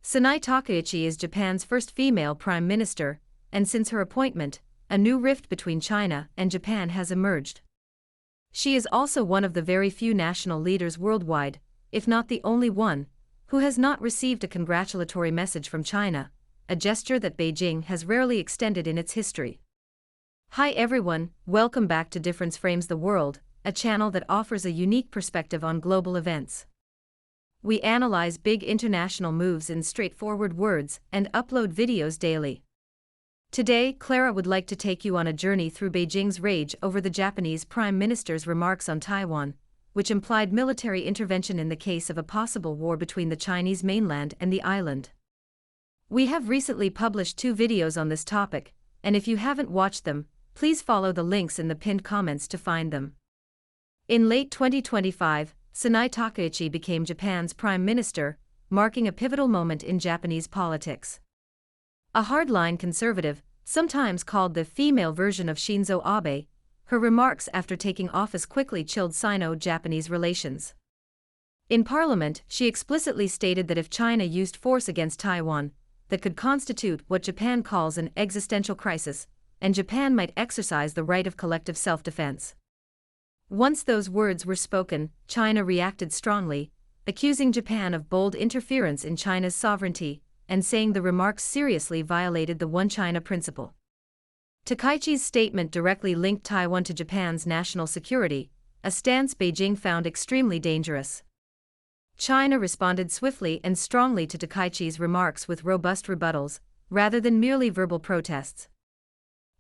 Sanae Takaichi is Japan's first female prime minister, and since her appointment, a new rift between China and Japan has emerged. She is also one of the very few national leaders worldwide, if not the only one, who has not received a congratulatory message from China, a gesture that Beijing has rarely extended in its history. Hi everyone, welcome back to Difference Frames the World, a channel that offers a unique perspective on global events. We analyze big international moves in straightforward words and upload videos daily. Today, Clara would like to take you on a journey through Beijing's rage over the Japanese Prime Minister's remarks on Taiwan, which implied military intervention in the case of a possible war between the Chinese mainland and the island. We have recently published 2 videos on this topic, and if you haven't watched them, please follow the links in the pinned comments to find them. In late 2025, Sanae Takaichi became Japan's prime minister, marking a pivotal moment in Japanese politics. A hardline conservative, sometimes called the female version of Shinzo Abe, her remarks after taking office quickly chilled Sino-Japanese relations. In Parliament, she explicitly stated that if China used force against Taiwan, that could constitute what Japan calls an existential crisis, and Japan might exercise the right of collective self-defense. Once those words were spoken, China reacted strongly, accusing Japan of bold interference in China's sovereignty, and saying the remarks seriously violated the One China principle. Takaichi's statement directly linked Taiwan to Japan's national security, a stance Beijing found extremely dangerous. China responded swiftly and strongly to Takaichi's remarks with robust rebuttals, rather than merely verbal protests.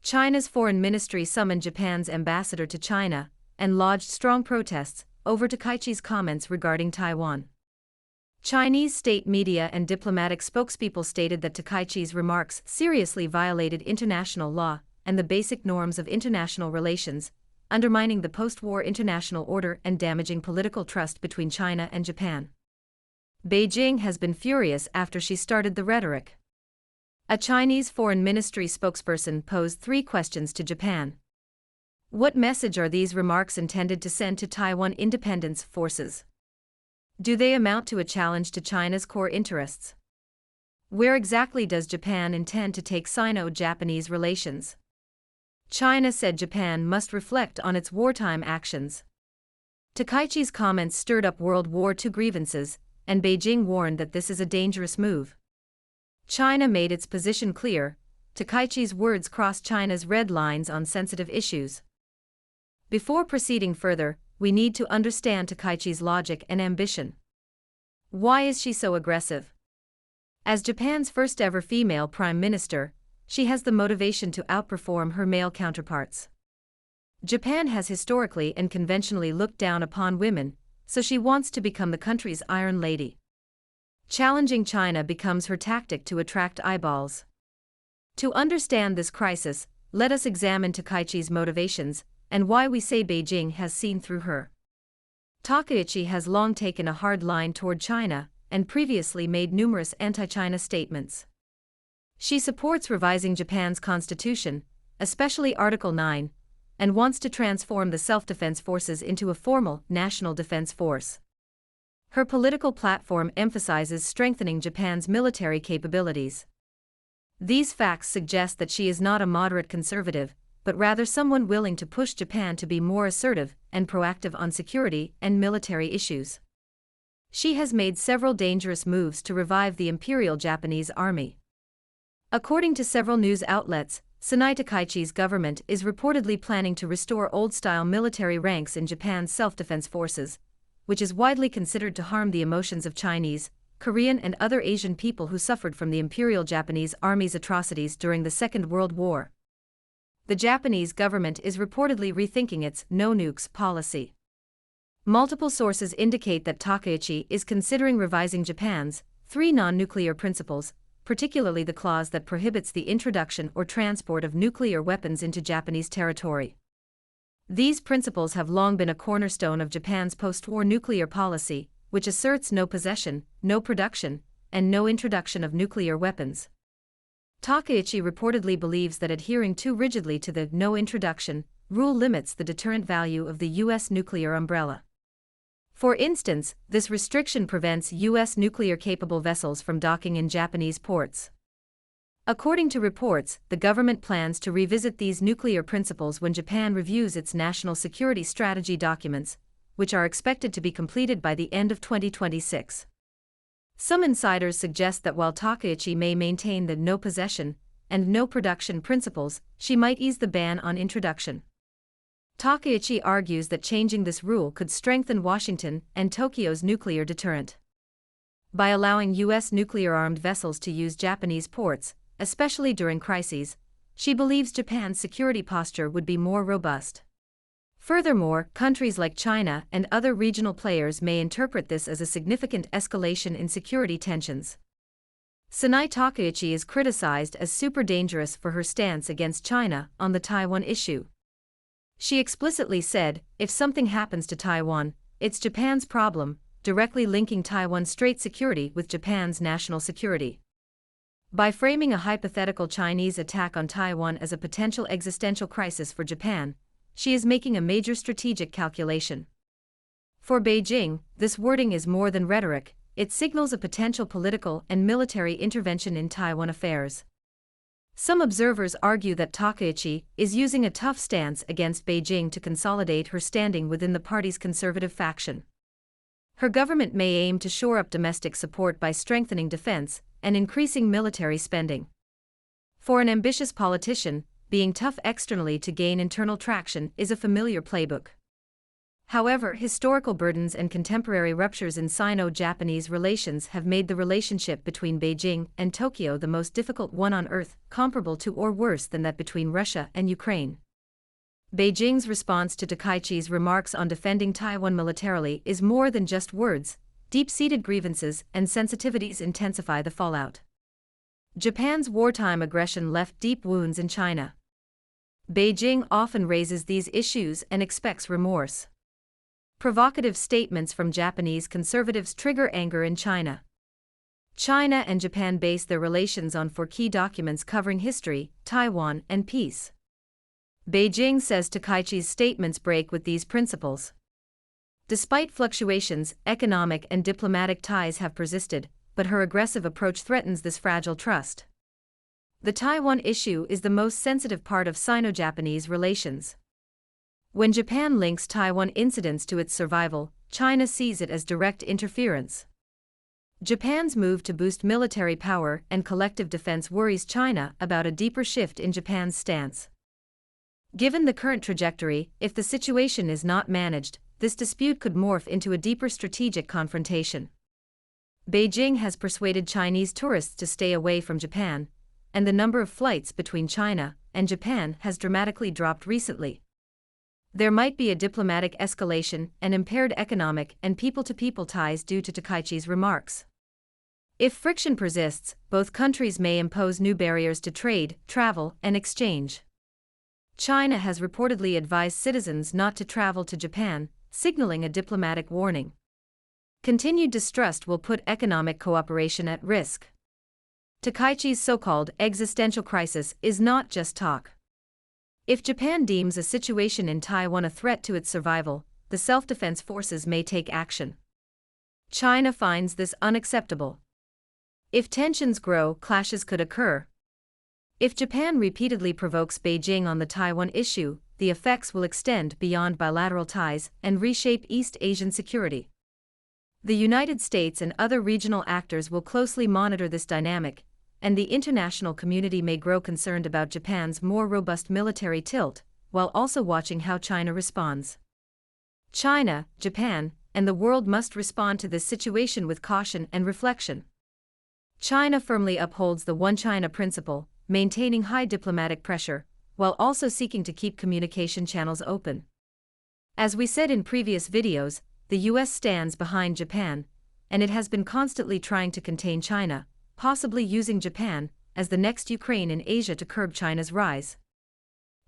China's foreign ministry summoned Japan's ambassador to China, and lodged strong protests over Takaichi's comments regarding Taiwan. Chinese state media and diplomatic spokespeople stated that Takaichi's remarks seriously violated international law and the basic norms of international relations, undermining the post-war international order and damaging political trust between China and Japan. Beijing has been furious after she started the rhetoric. A Chinese foreign ministry spokesperson posed 3 questions to Japan. What message are these remarks intended to send to Taiwan independence forces? Do they amount to a challenge to China's core interests? Where exactly does Japan intend to take Sino-Japanese relations? China said Japan must reflect on its wartime actions. Takaichi's comments stirred up World War II grievances, and Beijing warned that this is a dangerous move. China made its position clear. Takaichi's words crossed China's red lines on sensitive issues. Before proceeding further, we need to understand Takaichi's logic and ambition. Why is she so aggressive? As Japan's first ever female prime minister, she has the motivation to outperform her male counterparts. Japan has historically and conventionally looked down upon women, so she wants to become the country's Iron Lady. Challenging China becomes her tactic to attract eyeballs. To understand this crisis, let us examine Takaichi's motivations, and why we say Beijing has seen through her. Takaichi has long taken a hard line toward China, and previously made numerous anti-China statements. She supports revising Japan's constitution, especially Article 9, and wants to transform the self-defense forces into a formal national defense force. Her political platform emphasizes strengthening Japan's military capabilities. These facts suggest that she is not a moderate conservative, but rather someone willing to push Japan to be more assertive and proactive on security and military issues. She has made several dangerous moves to revive the Imperial Japanese Army. According to several news outlets, Sanae Takaichi's government is reportedly planning to restore old-style military ranks in Japan's self-defense forces, which is widely considered to harm the emotions of Chinese, Korean and other Asian people who suffered from the Imperial Japanese Army's atrocities during the Second World War. The Japanese government is reportedly rethinking its no nukes policy. Multiple sources indicate that Takaichi is considering revising Japan's 3 non-nuclear principles, particularly the clause that prohibits the introduction or transport of nuclear weapons into Japanese territory. These principles have long been a cornerstone of Japan's post-war nuclear policy, which asserts no possession, no production, and no introduction of nuclear weapons. Takaichi reportedly believes that adhering too rigidly to the no introduction rule limits the deterrent value of the U.S. nuclear umbrella. For instance, this restriction prevents U.S. nuclear-capable vessels from docking in Japanese ports. According to reports, the government plans to revisit these nuclear principles when Japan reviews its national security strategy documents, which are expected to be completed by the end of 2026. Some insiders suggest that while Takaichi may maintain the no possession and no production principles, she might ease the ban on introduction. Takaichi argues that changing this rule could strengthen Washington and Tokyo's nuclear deterrent. By allowing U.S. nuclear-armed vessels to use Japanese ports, especially during crises, she believes Japan's security posture would be more robust. Furthermore, countries like China and other regional players may interpret this as a significant escalation in security tensions. Sanae Takaichi is criticized as super dangerous for her stance against China on the Taiwan issue. She explicitly said, "If something happens to Taiwan, it's Japan's problem," directly linking Taiwan's Strait security with Japan's national security. By framing a hypothetical Chinese attack on Taiwan as a potential existential crisis for Japan, she is making a major strategic calculation. For Beijing, this wording is more than rhetoric, it signals a potential political and military intervention in Taiwan affairs. Some observers argue that Takaichi is using a tough stance against Beijing to consolidate her standing within the party's conservative faction. Her government may aim to shore up domestic support by strengthening defense and increasing military spending. For an ambitious politician, being tough externally to gain internal traction is a familiar playbook. However, historical burdens and contemporary ruptures in Sino-Japanese relations have made the relationship between Beijing and Tokyo the most difficult one on earth, comparable to or worse than that between Russia and Ukraine. Beijing's response to Takaichi's remarks on defending Taiwan militarily is more than just words. Deep-seated grievances and sensitivities intensify the fallout. Japan's wartime aggression left deep wounds in China. Beijing often raises these issues and expects remorse. Provocative statements from Japanese conservatives trigger anger in China. China and Japan base their relations on four key documents covering history, Taiwan, and peace. Beijing says Takaichi's statements break with these principles. Despite fluctuations, economic and diplomatic ties have persisted, but her aggressive approach threatens this fragile trust. The Taiwan issue is the most sensitive part of Sino-Japanese relations. When Japan links Taiwan incidents to its survival, China sees it as direct interference. Japan's move to boost military power and collective defense worries China about a deeper shift in Japan's stance. Given the current trajectory, if the situation is not managed, this dispute could morph into a deeper strategic confrontation. Beijing has persuaded Chinese tourists to stay away from Japan, and the number of flights between China and Japan has dramatically dropped recently. There might be a diplomatic escalation and impaired economic and people-to-people ties due to Takaichi's remarks. If friction persists, both countries may impose new barriers to trade, travel, and exchange. China has reportedly advised citizens not to travel to Japan, signaling a diplomatic warning. Continued distrust will put economic cooperation at risk. Takaichi's so-called existential crisis is not just talk. If Japan deems a situation in Taiwan a threat to its survival, the self-defense forces may take action. China finds this unacceptable. If tensions grow, clashes could occur. If Japan repeatedly provokes Beijing on the Taiwan issue, the effects will extend beyond bilateral ties and reshape East Asian security. The United States and other regional actors will closely monitor this dynamic, and the international community may grow concerned about Japan's more robust military tilt, while also watching how China responds. China, Japan, and the world must respond to this situation with caution and reflection. China firmly upholds the One China principle, maintaining high diplomatic pressure, while also seeking to keep communication channels open. As we said in previous videos, the US stands behind Japan, and it has been constantly trying to contain China, possibly using Japan as the next Ukraine in Asia to curb China's rise.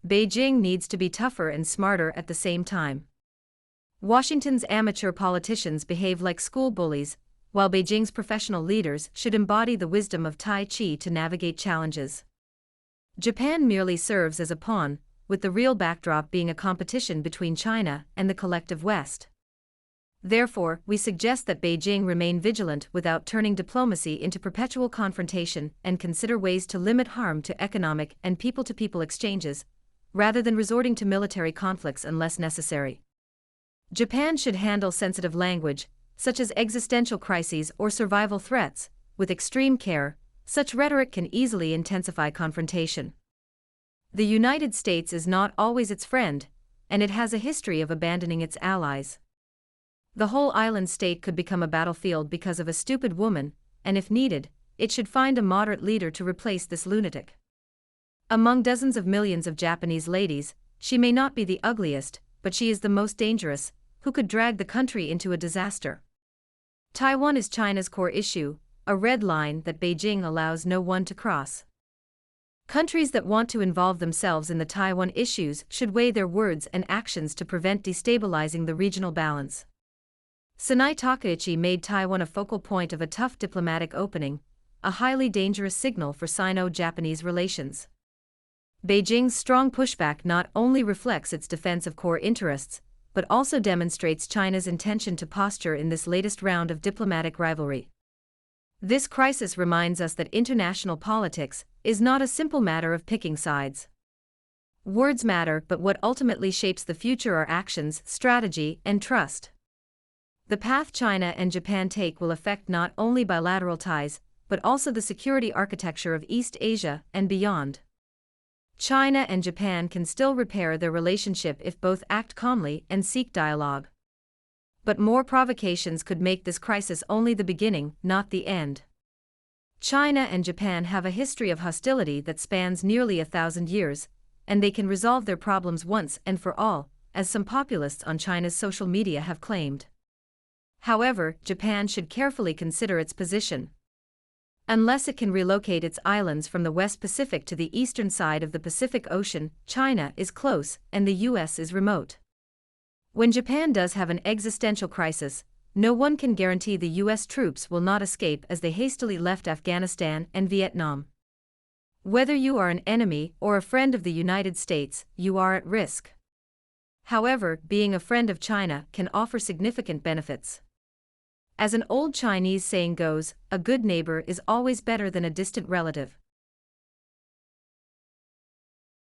Beijing needs to be tougher and smarter at the same time. Washington's amateur politicians behave like school bullies, while Beijing's professional leaders should embody the wisdom of Tai Chi to navigate challenges. Japan merely serves as a pawn, with the real backdrop being a competition between China and the collective West. Therefore, we suggest that Beijing remain vigilant without turning diplomacy into perpetual confrontation and consider ways to limit harm to economic and people-to-people exchanges, rather than resorting to military conflicts unless necessary. Japan should handle sensitive language, such as existential crises or survival threats, with extreme care. Such rhetoric can easily intensify confrontation. The United States is not always its friend, and it has a history of abandoning its allies. The whole island state could become a battlefield because of a stupid woman, and if needed, it should find a moderate leader to replace this lunatic. Among dozens of millions of Japanese ladies, she may not be the ugliest, but she is the most dangerous, who could drag the country into a disaster. Taiwan is China's core issue, a red line that Beijing allows no one to cross. Countries that want to involve themselves in the Taiwan issues should weigh their words and actions to prevent destabilizing the regional balance. Sanae Takaichi made Taiwan a focal point of a tough diplomatic opening, a highly dangerous signal for Sino-Japanese relations. Beijing's strong pushback not only reflects its defense of core interests, but also demonstrates China's intention to posture in this latest round of diplomatic rivalry. This crisis reminds us that international politics is not a simple matter of picking sides. Words matter, but what ultimately shapes the future are actions, strategy, and trust. The path China and Japan take will affect not only bilateral ties, but also the security architecture of East Asia and beyond. China and Japan can still repair their relationship if both act calmly and seek dialogue. But more provocations could make this crisis only the beginning, not the end. China and Japan have a history of hostility that spans nearly 1,000 years, and they can resolve their problems once and for all, as some populists on China's social media have claimed. However, Japan should carefully consider its position. Unless it can relocate its islands from the West Pacific to the eastern side of the Pacific Ocean, China is close and the US is remote. When Japan does have an existential crisis, no one can guarantee the US troops will not escape as they hastily left Afghanistan and Vietnam. Whether you are an enemy or a friend of the United States, you are at risk. However, being a friend of China can offer significant benefits. As an old Chinese saying goes, a good neighbor is always better than a distant relative.